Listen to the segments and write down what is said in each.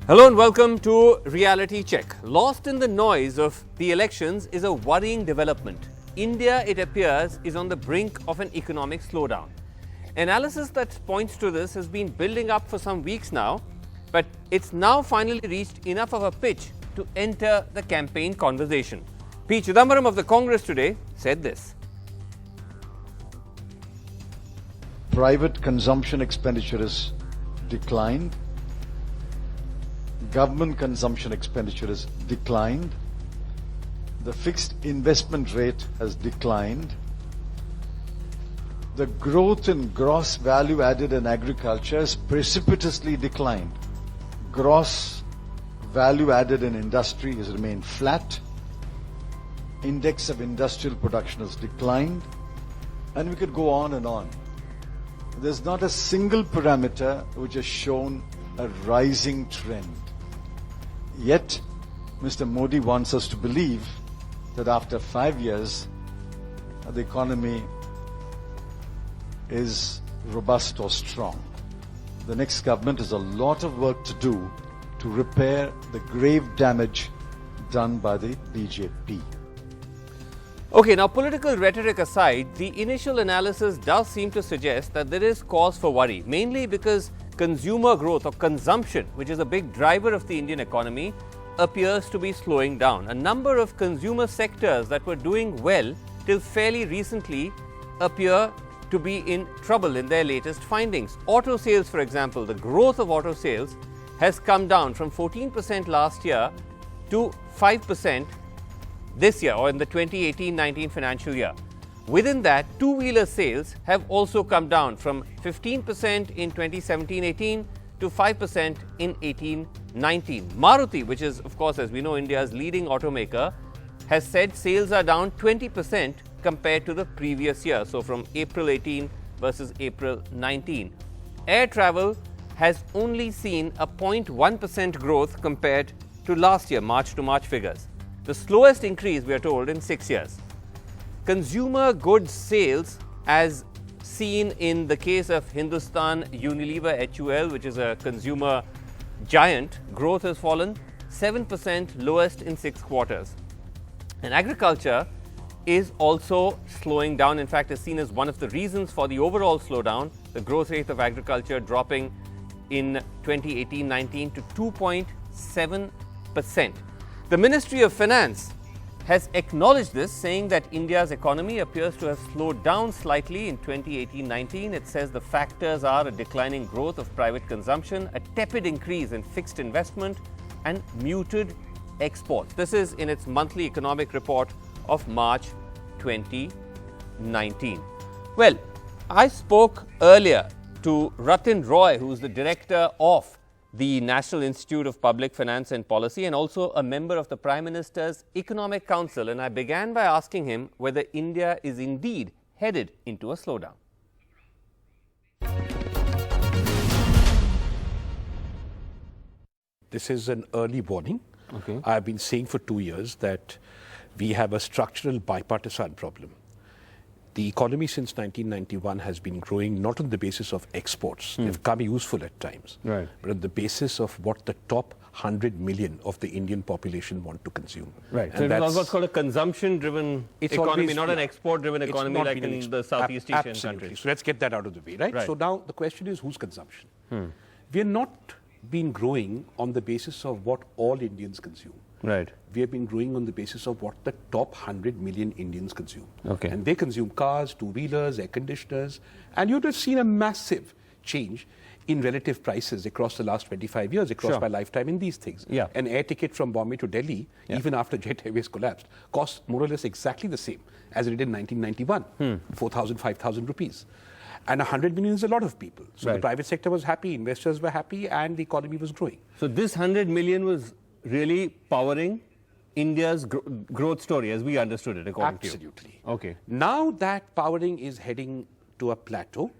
Hello and welcome to Reality Check. Lost in the noise of the elections is a worrying development. India, it appears, is on the brink of an economic slowdown. Analysis that points to this has been building up for some weeks now, but it's now finally reached enough of a pitch to enter the campaign conversation. P. Chidambaram of the Congress today said this. Private consumption expenditure has declined. Government consumption expenditure has declined. The fixed investment rate has declined. The growth in gross value added in agriculture has precipitously declined. Gross value added in industry has remained flat. Index of industrial production has declined. And we could go on and on. There's not a single parameter which has shown a rising trend. Yet, Mr. Modi wants us to believe that after 5 years, the economy is robust or strong. The next government has a lot of work to do to repair the grave damage done by the BJP. Okay, now political rhetoric aside, the initial analysis does seem to suggest that there is cause for worry, mainly because consumer growth or consumption, which is a big driver of the Indian economy, appears to be slowing down. A number of consumer sectors that were doing well till fairly recently appear to be in trouble in their latest findings. Auto sales, for example, the growth of auto sales has come down from 14% last year to 5% this year, or in the 2018-19 financial year. Within that, two-wheeler sales have also come down from 15% in 2017-18 to 5% in 18-19. Maruti, which is, of course, as we know, India's leading automaker, has said sales are down 20% compared to the previous year, so from April 18 versus April 19. Air travel has only seen a 0.1% growth compared to last year, March to March figures. The slowest increase, we are told, in 6 years. Consumer goods sales, as seen in the case of Hindustan Unilever HUL, which is a consumer giant, growth has fallen 7%, lowest in 6 quarters. And agriculture is also slowing down. In fact, is seen as one of the reasons for the overall slowdown, the growth rate of agriculture dropping in 2018-19 to 2.7%. The Ministry of Finance has acknowledged this, saying that India's economy appears to have slowed down slightly in 2018-19. It says the factors are a declining growth of private consumption, a tepid increase in fixed investment, and muted exports. This is in its monthly economic report of March 2019. Well, I spoke earlier to Ratin Roy, who is the director of the National Institute of Public Finance and Policy and also a member of the Prime Minister's Economic Council, and I began by asking him whether India is indeed headed into a slowdown. This is an early warning. Okay. I have been saying for 2 years that we have a structural bipartisan problem. The economy since 1991 has been growing not on the basis of exports. They've come useful at times, right, but on the basis of what the top 100 million of the Indian population want to consume. Right. And so it's what's called a consumption-driven economy, not an export-driven economy like in the Southeast Asian countries. So let's get that out of the way, right? So now the question is, whose consumption? We are not been growing on the basis of what all Indians consume. Right. We have been growing on the basis of what the top 100 million Indians consume. Okay. And they consume cars, two-wheelers, air conditioners, and you would have seen a massive change in relative prices across the last 25 years, across my lifetime in these things. Yeah. An air ticket from Bombay to Delhi, even after Jet Airways collapsed, cost more or less exactly the same as it did in 1991, 4,000, 5,000 rupees. And 100 million is a lot of people. So the private sector was happy, investors were happy, and the economy was growing. So this 100 million was really powering India's growth story as we understood it, according to you. Absolutely. Okay. Now that powering is heading to a plateau,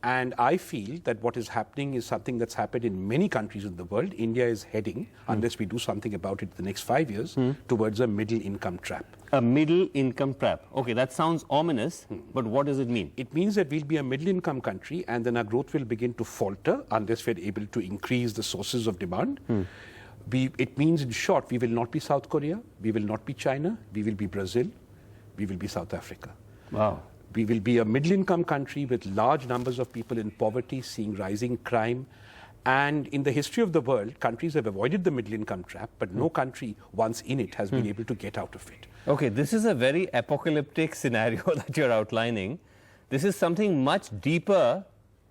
And I feel that what is happening is something that's happened in many countries in the world. India is heading, unless we do something about it in the next 5 years, towards a middle income trap. A middle income trap. Okay, that sounds ominous, but what does it mean? It means that we'll be a middle income country and then our growth will begin to falter unless we're able to increase the sources of demand. It means, in short, we will not be South Korea, we will not be China, we will be Brazil, we will be South Africa. Wow. We will be a middle-income country with large numbers of people in poverty, seeing rising crime. And in the history of the world, countries have avoided the middle-income trap, but no country, once in it, has been able to get out of it. Okay, this is a very apocalyptic scenario that you're outlining. This is something much deeper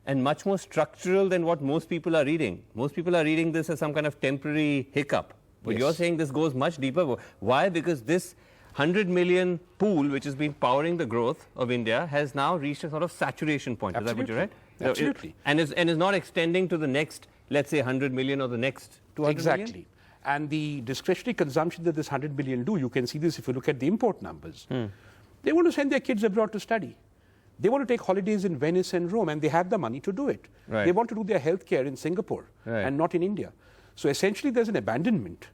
and much more structural than what most people are reading. Most people are reading this as some kind of temporary hiccup. But you're saying this goes much deeper. Why? Because this 100 million pool, which has been powering the growth of India, has now reached a sort of saturation point. Absolutely. Is that what you're right? Absolutely. And is not extending to the next, let's say, 100 million or the next 200 exactly. million? And the discretionary consumption that this 100 billion do, you can see this if you look at the import numbers. They want to send their kids abroad to study. They want to take holidays in Venice and Rome, and they have the money to do it. Right. They want to do their healthcare in Singapore and not in India. So essentially, there's an abandonment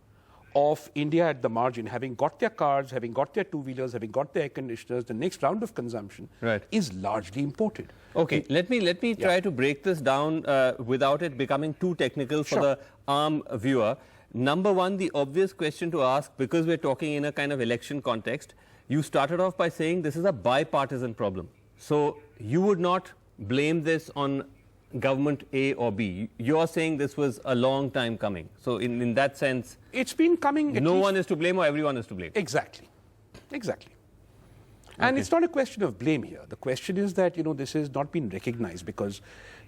of India at the margin, having got their cars, having got their two-wheelers, having got their air conditioners. The next round of consumption is largely imported. Okay, let me try to break this down without it becoming too technical for the arm viewer. Number one, the obvious question to ask, because we're talking in a kind of election context, you started off by saying this is a bipartisan problem. So you would not blame this on government A or B. You're saying this was a long time coming. So in that sense, it's been coming. No one is to blame or everyone is to blame. Exactly. Exactly. And it's not a question of blame here. The question is that, this has not been recognized because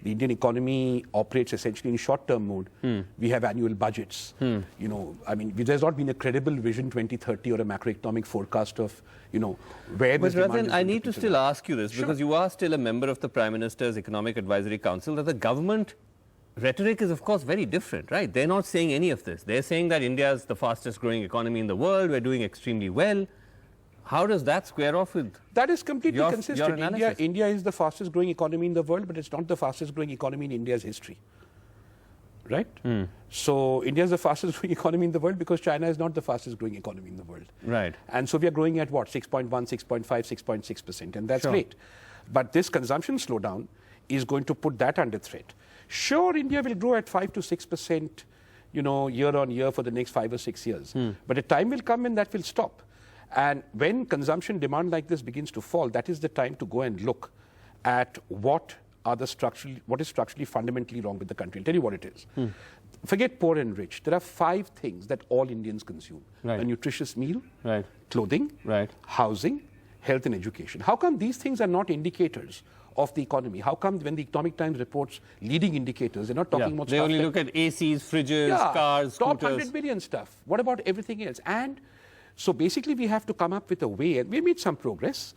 the Indian economy operates essentially in short-term mode. We have annual budgets. There's not been a credible Vision 2030 or a macroeconomic forecast of, where this demand is. But Rathan, I need to still ask you this because you are still a member of the Prime Minister's Economic Advisory Council, that the government rhetoric is, of course, very different, right? They're not saying any of this. They're saying that India is the fastest growing economy in the world. We're doing extremely well. How does that square off with that? Is completely consistent. Your analysis? India is the fastest growing economy in the world, but it's not the fastest growing economy in India's history. Right? So India is the fastest growing economy in the world because China is not the fastest growing economy in the world. Right. And so we are growing at what? 6.1, 6.5, 6.6%. And that's great. But this consumption slowdown is going to put that under threat. Sure, India will grow at 5 to 6%, year on year for the next 5 or 6 years. But a time will come when that will stop. And when consumption demand like this begins to fall, that is the time to go and look at what is structurally fundamentally wrong with the country. I'll tell you what it is. Forget poor and rich. There are 5 things that all Indians consume. A nutritious meal, clothing, housing, health and education. How come these things are not indicators of the economy? How come when the Economic Times reports leading indicators, they're not talking about they stuff only look at ACs, fridges, cars, top scooters. 100 billion stuff. What about everything else? And so basically we have to come up with a way, and we made some progress.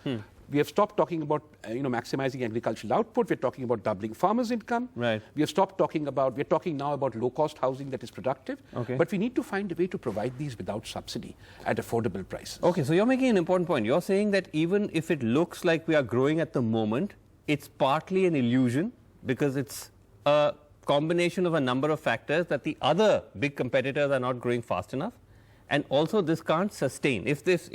We have stopped talking about maximizing agricultural output. We're talking about doubling farmers' income. Right. We have stopped talking about, we're talking now about low-cost housing that is productive. But we need to find a way to provide these without subsidy at affordable prices. Okay, so you're making an important point. You're saying that even if it looks like we are growing at the moment, it's partly an illusion because it's a combination of a number of factors that the other big competitors are not growing fast enough. And also this can't sustain. If this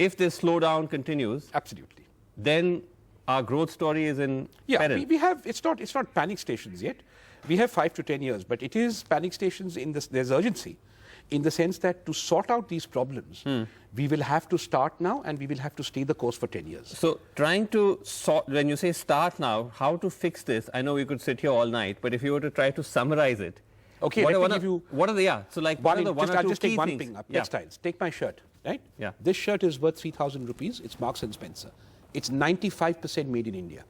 slowdown continues, absolutely, then our growth story is in peril. We have, it's not panic stations yet. We have 5 to 10 years, but it is panic stations in this, there's urgency in the sense that to sort out these problems, we will have to start now and we will have to stay the course for 10 years. So trying to sort, when you say start now, how to fix this? I know we could sit here all night, but if you were to try to summarize it, Okay, what let me give you... What are the, so like one, what are the one or I'll two just key take one things? thing up. Textiles. Take my shirt, right? Yeah. This shirt is worth 3,000 rupees. It's Marks and Spencer. It's 95% made in India.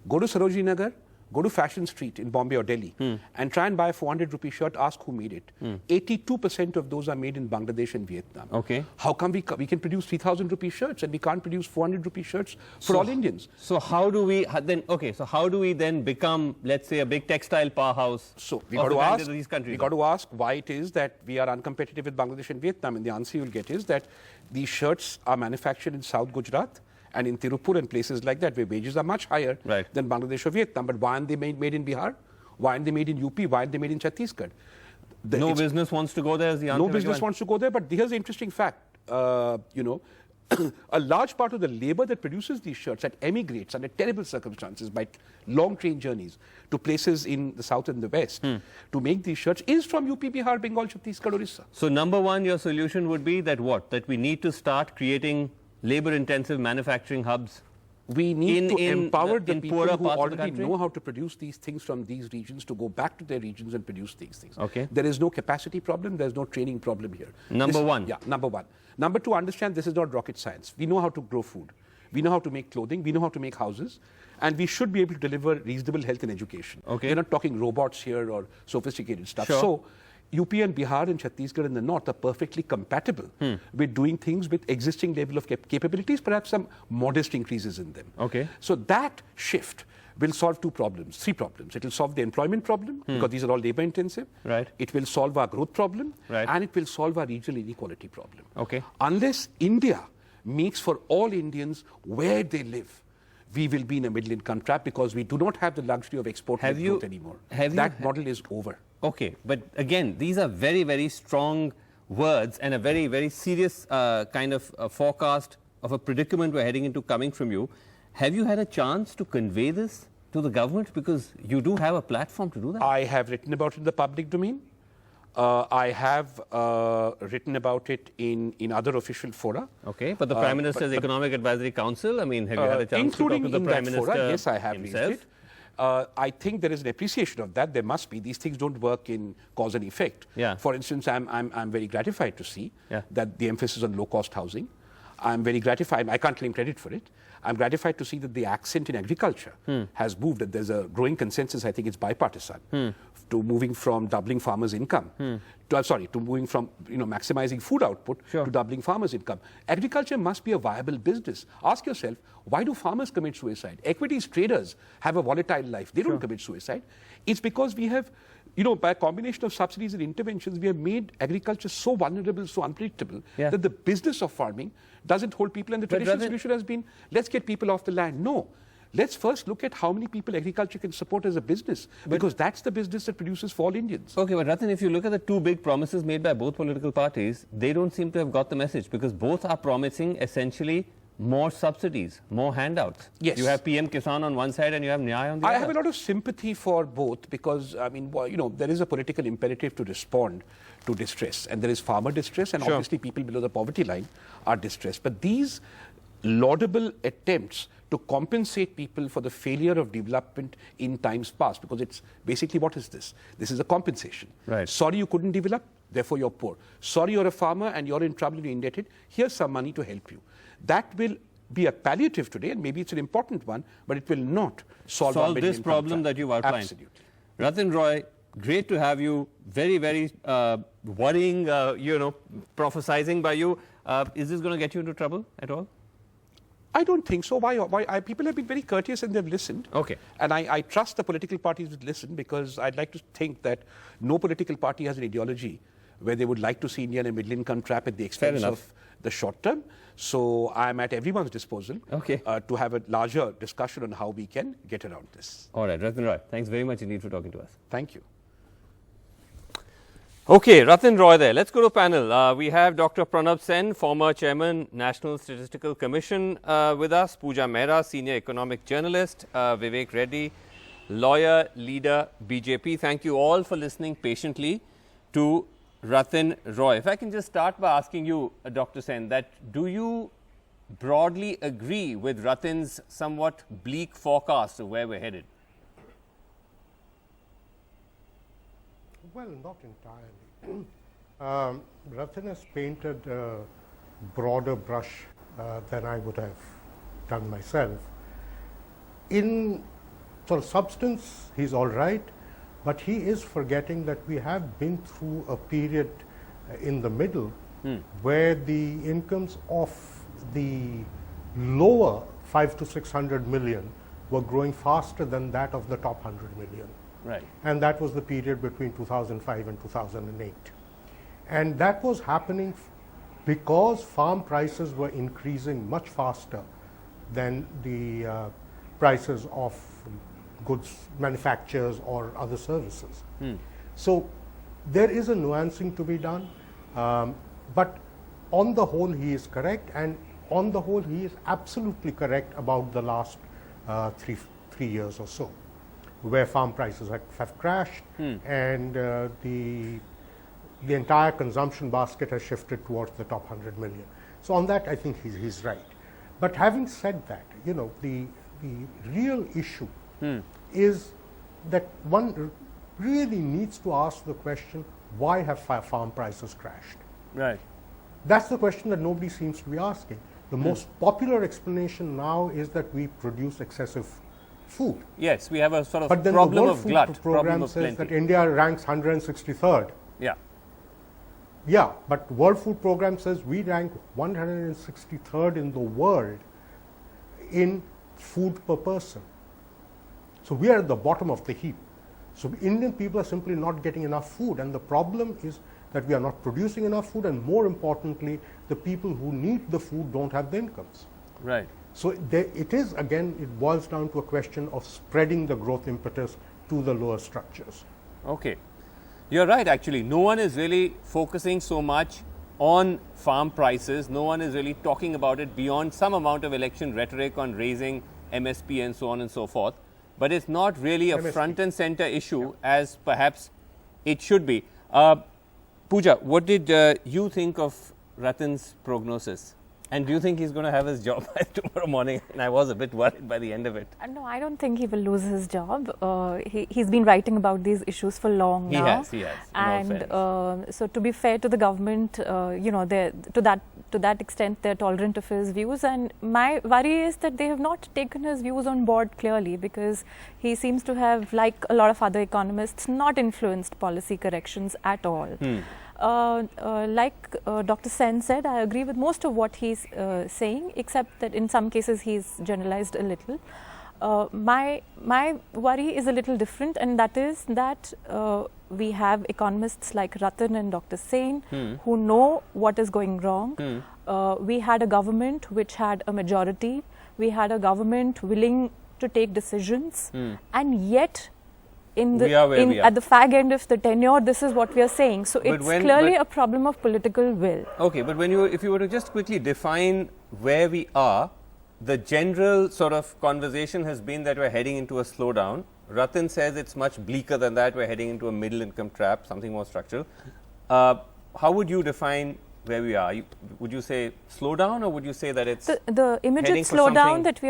Go to Sarojini Nagar, go to Fashion Street in Bombay or Delhi, and try and buy a 400 rupee shirt, ask who made it. 82% of those are made in Bangladesh and Vietnam. Okay. How come we can produce 3,000 rupee shirts and we can't produce 400 rupee shirts for all Indians? So how do we then, so how do we then become, let's say, a big textile powerhouse? So we of got to ask, these countries? we got to ask why it is that we are uncompetitive with Bangladesh and Vietnam, and the answer you'll get is that these shirts are manufactured in South Gujarat and in Tirupur and places like that where wages are much higher than Bangladesh or Vietnam. But why aren't they made in Bihar? Why aren't they made in UP? Why aren't they made in Chhattisgarh? No business wants to go there, is the answer. No business wants to go there, but here's the interesting fact. A large part of the labor that produces these shirts that emigrates under terrible circumstances by long train journeys to places in the south and the west to make these shirts is from UP, Bihar, Bengal, Chhattisgarh, Orissa. So number one, your solution would be that what? That we need to start creating labor-intensive manufacturing hubs. We need to empower the people who already already know how to produce these things from these regions to go back to their regions and produce these things. Okay. There is no capacity problem. There is no training problem here. Number one. Yeah, number one. Number two, understand this is not rocket science. We know how to grow food. We know how to make clothing. We know how to make houses. And we should be able to deliver reasonable health and education. Okay. We're not talking robots here or sophisticated stuff. Sure. So UP and Bihar and Chhattisgarh in the north are perfectly compatible with doing things with existing level of capabilities, perhaps some modest increases in them. Okay. So that shift will solve three problems. It will solve the employment problem because these are all labor intensive. Right. It will solve our growth problem. Right. And it will solve our regional inequality problem. Okay. Unless India makes for all Indians where they live, we will be in a middle income trap because we do not have the luxury of export growth anymore. That model is over. Okay, but again, these are very, very strong words and a very, very serious kind of forecast of a predicament we're heading into coming from you. Have you had a chance to convey this to the government? Because you do have a platform to do that. I have written about it in the public domain. I have written about it in other official fora. Okay, but the Prime Minister's Economic Advisory Council, I mean, have you had a chance to talk to the Prime Minister fora, yes, I have himself? Raised it. I think there is an appreciation of that. There must be. These things don't work in cause and effect. Yeah. For instance, I'm very gratified to see that the emphasis on low-cost housing. I'm very gratified. I can't claim credit for it. I'm gratified to see that the accent in agriculture has moved, that there's a growing consensus, I think it's bipartisan, to moving from doubling farmers' income, to moving from maximizing food output to doubling farmers' income. Agriculture must be a viable business. Ask yourself, why do farmers commit suicide? Equities traders have a volatile life. They don't commit suicide. It's because we have, by a combination of subsidies and interventions, we have made agriculture so vulnerable, so unpredictable, that the business of farming doesn't hold people. And the traditional solution has been, let's get people off the land. No. Let's first look at how many people agriculture can support as a business, because that's the business that produces for all Indians. Okay, but Ratan, if you look at the two big promises made by both political parties, they don't seem to have got the message, because both are promising essentially more subsidies, more handouts. Yes. You have PM Kisan on one side and you have Nyaya on the other. I have a lot of sympathy for both because, there is a political imperative to respond to distress. And there is farmer distress and obviously people below the poverty line are distressed. But these laudable attempts to compensate people for the failure of development in times past, because it's basically, what is this? This is a compensation. Right. Sorry you couldn't develop, therefore you're poor. Sorry you're a farmer and you're in trouble, you're indebted, here's some money to help you. That will be a palliative today, and maybe it's an important one, but it will not solve this problem that you've outlined. Absolutely. Ratan Roy, great to have you. Very, very worrying, prophesizing by you. Is this going to get you into trouble at all? I don't think so. Why? People have been very courteous and they've listened. Okay. And I trust the political parties would listen, because I'd like to think that no political party has an ideology where they would like to see India in a middle income trap at the expense of the short term. So I'm at everyone's disposal to have a larger discussion on how we can get around this. All right, Ratan Roy, thanks very much indeed for talking to us. Thank you. Okay, Ratan Roy there. Let's go to panel. We have Dr. Pranab Sen, former chairman, National Statistical Commission with us, Pooja Mehra, senior economic journalist, Vivek Reddy, lawyer, leader, BJP. Thank you all for listening patiently to Ratan Roy. If I can just start by asking you, Dr. Sen, that do you broadly agree with Ratan's somewhat bleak forecast of where we're headed? Well, not entirely. Ratan has painted a broader brush than I would have done myself. In sort of substance, he's all right, but he is forgetting that we have been through a period in the middle where the incomes of the lower 500 to 600 million were growing faster than that of the top 100 million. Right. And that was the period between 2005 and 2008. And that was happening because farm prices were increasing much faster than the prices of goods manufacturers or other services. So there is a nuancing to be done, but on the whole he is correct, and on the whole he is absolutely correct about the last three years or so, where farm prices have crashed and the entire consumption basket has shifted towards the top 100 million. So on that I think he's right. But having said that, you know, the real issue is that one really needs to ask the question, why have farm prices crashed? Right. That's the question that nobody seems to be asking. The most popular explanation now is that we produce excessive food. Yes, we have a sort of but then problem the World of Food glut, Program problem of says plenty. that India ranks 163rd. Yeah. Yeah, but World Food Program says we rank 163rd in the world in food per person. So we are at the bottom of the heap. So Indian people are simply not getting enough food, and the problem is that we are not producing enough food, and more importantly, the people who need the food don't have the incomes. Right. So it is, again, it boils down to a question of spreading the growth impetus to the lower structures. Okay. You're right, actually. No one is really focusing so much on farm prices. No one is really talking about it beyond some amount of election rhetoric on raising MSP and so on and so forth. But it's not really a MSP. front and center issue as perhaps it should be. Pooja, what did you think of Ratan's prognosis? And do you think he's going to have his job by tomorrow morning? And I was a bit worried by the end of it. No, I don't think he will lose his job. He's been writing about these issues for long now. He has. And so, to be fair to the government, you know, to that extent, they're tolerant of his views. And my worry is that they have not taken his views on board clearly, because he seems to have, like a lot of other economists, not influenced policy corrections at all. Like Dr. Sen said, I agree with most of what he's saying, except that in some cases he's generalized a little. My worry is a little different, and that is that we have economists like Ratan and Dr. Sen who know what is going wrong. We had a government which had a majority. We had a government willing to take decisions, and yet at the fag end of the tenure, this is what we are saying. So it's clearly a problem of political will. Okay, but if you were to just quickly define where we are, the general sort of conversation has been that we're heading into a slowdown. Ratan says it's much bleaker than that. We're heading into a middle income trap, something more structural. How would you define where we are? Would you say slowdown, or would you say that it's the immediate slowdown that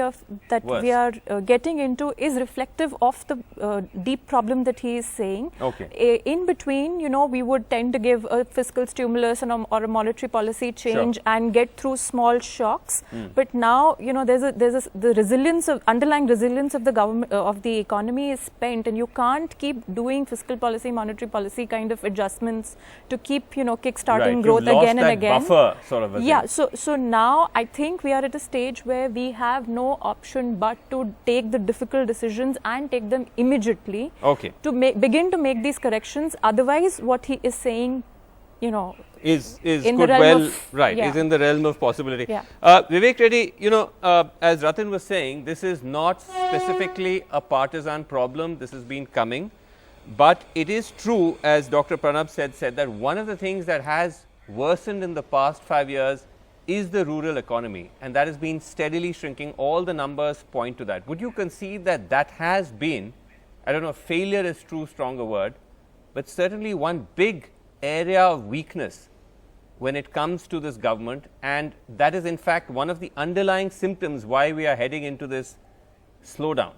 we are getting into is reflective of the deep problem that he is saying. Okay. In between, you know, we would tend to give a fiscal stimulus and or a monetary policy change and get through small shocks. But now, you know, the resilience of underlying resilience of the government of the economy is spent, and you can't keep doing fiscal policy, monetary policy kind of adjustments to keep, you know, kickstarting growth again and again. Buffer sort of a yeah, thing. so now I think we are at a stage where we have no option but to take the difficult decisions and take them immediately. Okay. To begin to make these corrections. Otherwise, what he is saying, you know, is in could the realm well of, right is in the realm of possibility. Yeah. Vivek Reddy, you know, as Ratan was saying, this is not specifically a partisan problem. This has been coming. But it is true, as Dr. Pranab said that one of the things that has worsened in the past 5 years is the rural economy, and that has been steadily shrinking. All the numbers point to that. Would you concede that that has been, I don't know if failure is too strong a word, but certainly one big area of weakness when it comes to this government, and that is in fact one of the underlying symptoms why we are heading into this slowdown?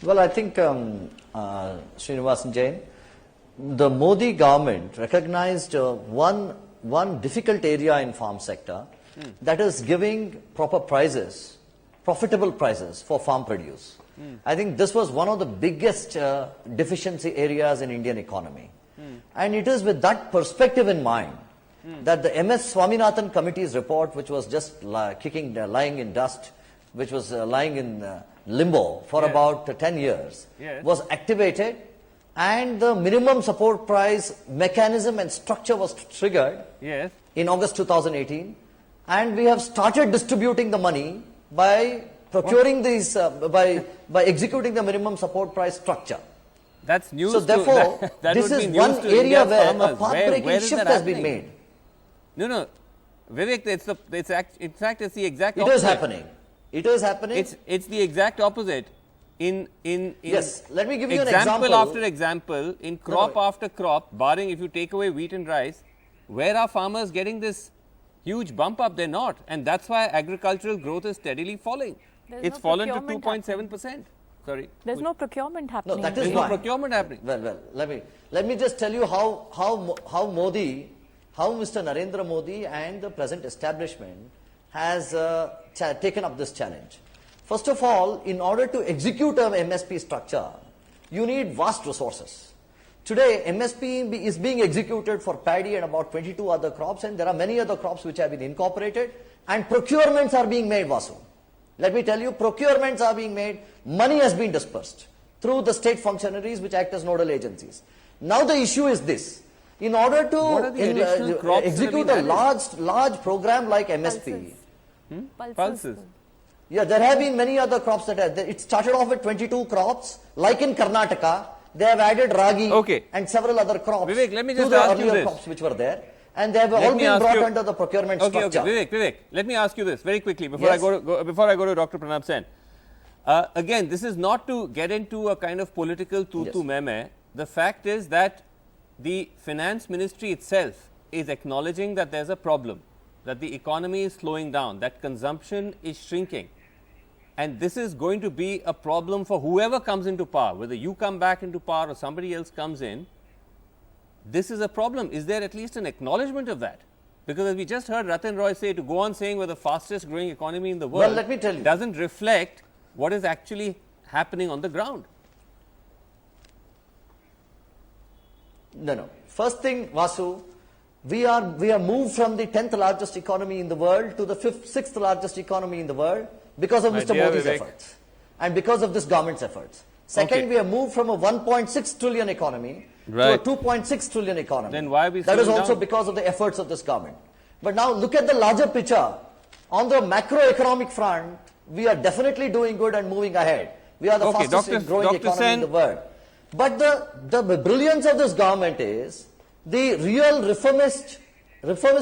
Well, I think Srinivasan Jain, the Modi government recognized one difficult area in farm sector, that is giving proper prices, profitable prices for farm produce. I think this was one of the biggest deficiency areas in Indian economy. And it is with that perspective in mind that the MS Swaminathan Committee's report, which was just lying in dust, which was lying in limbo for about 10 years, was activated, and the minimum support price mechanism and structure was triggered Yes. in August 2018, and we have started distributing the money by procuring these, by executing the minimum support price structure. That's news. So therefore, that this would be is news one to area India's where farmers. a path-breaking shift has been made. No, Vivek, in fact, it's the exact It opposite. is happening. It is happening. It's the exact opposite. In Yes, let me give you an example example. after example, in crop after crop, barring if you take away wheat and rice, where are farmers getting this huge bump up? They're not. And that's why agricultural growth is steadily falling. It's no fallen to procurement 2.7%. Sorry. There's no procurement happening. No, that is There's no why. procurement happening. Well, let me just tell you how Modi, how Mr. Narendra Modi and the present establishment has taken up this challenge. First of all, in order to execute an MSP structure, you need vast resources. Today, MSP is being executed for paddy and about 22 other crops, and there are many other crops which have been incorporated, and procurements are being made, Vasu. Let me tell you, procurements are being made, money has been dispersed through the state functionaries which act as nodal agencies. Now the issue is this. In order What are the additional to crops that execute have a been large program like MSP, Pulses. yeah, there have been many other crops that have, it started off with 22 crops, like in Karnataka, they have added ragi and several other crops Vivek, let me to just the ask you earlier this. crops which were there, and they have Let all me been ask brought you- under the procurement structure. Vivek, let me ask you this very quickly before Yes. before I go to Dr. Pranab Sen. Again, this is not to get into a kind of political tutu meme. The fact is that the finance ministry itself is acknowledging that there's a problem, that the economy is slowing down, that consumption is shrinking. And this is going to be a problem for whoever comes into power, whether you come back into power or somebody else comes in. This is a problem. Is there at least an acknowledgement of that? Because as we just heard Ratan Roy say, to go on saying we're the fastest growing economy in the world, Well, let me tell you. doesn't reflect what is actually happening on the ground. No. First thing, Vasu, we are moved from the 10th largest economy in the world to the 6th largest economy in the world because of My Mr. dear Modi's Vivek. efforts and because of this government's efforts. Second, Okay. we have moved from a 1.6 trillion economy Right. to a 2.6 trillion economy. Then why are we That is slowing also down? because of the efforts of this government. But now look at the larger picture. On the macroeconomic front, we are definitely doing good and moving ahead. We are the Okay, fastest growing Dr. economy Sen. in the world. But the brilliance of this government is, the real reformist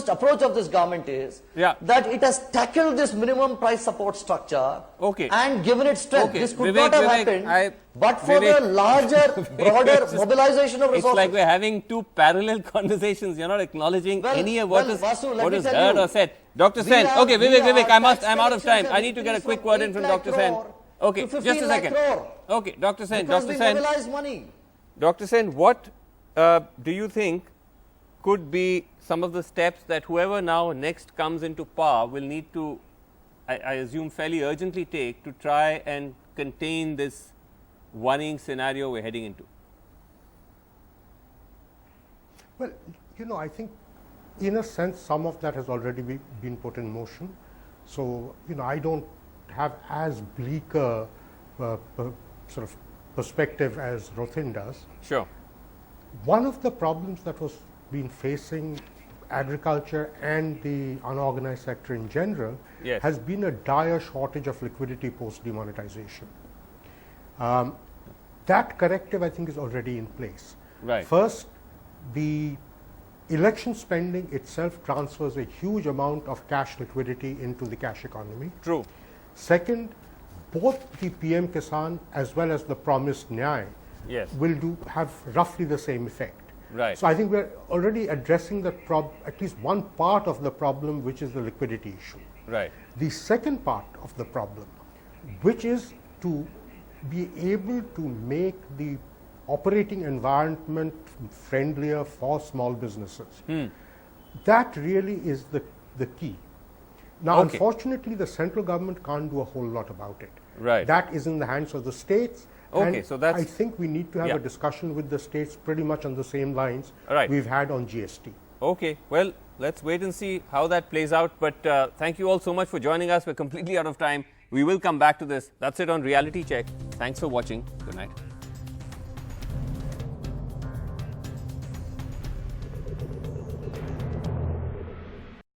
approach of this government is that it has tackled this minimum price support structure and given it strength. Okay. This could Vivek, not have Vivek, happened but for the larger, broader mobilization of resources. It's like we're having two parallel conversations. You're not acknowledging any of what is Vasu, let what me is tell heard you, or said. Dr. we Sen, have- okay, we Vivek, are I'm out of time. tax I need to get a quick word in from 8 lakh Dr. Sen. crore Okay, to just 15 a lakh second. crore. Okay, Dr. Sen, Because Dr. we Sen. mobilize money. Dr. Sen, what do you think could be some of the steps that whoever now next comes into power will need to, I assume, fairly urgently take to try and contain this worrying scenario we're heading into? Well, I think in a sense some of that has already been put in motion. So, I don't have as bleak a sort of perspective as Rothin does. Sure. One of the problems that was been facing agriculture and the unorganized sector in general has been a dire shortage of liquidity post demonetization. That corrective, I think, is already in place. Right. First, the election spending itself transfers a huge amount of cash liquidity into the cash economy. True. Second, both the PM Kisan as well as the promised Nyay will have roughly the same effect. Right. So I think we're already addressing the at least one part of the problem, which is the liquidity issue. Right. The second part of the problem, which is to be able to make the operating environment friendlier for small businesses. That really is the key. Now, unfortunately, the central government can't do a whole lot about it. Right. That is in the hands of the states. Okay, and so that's... I think we need to have a discussion with the states pretty much on the same lines we've had on GST. Okay, well, let's wait and see how that plays out. But thank you all so much for joining us. We're completely out of time. We will come back to this. That's it on Reality Check. Thanks for watching. Good night.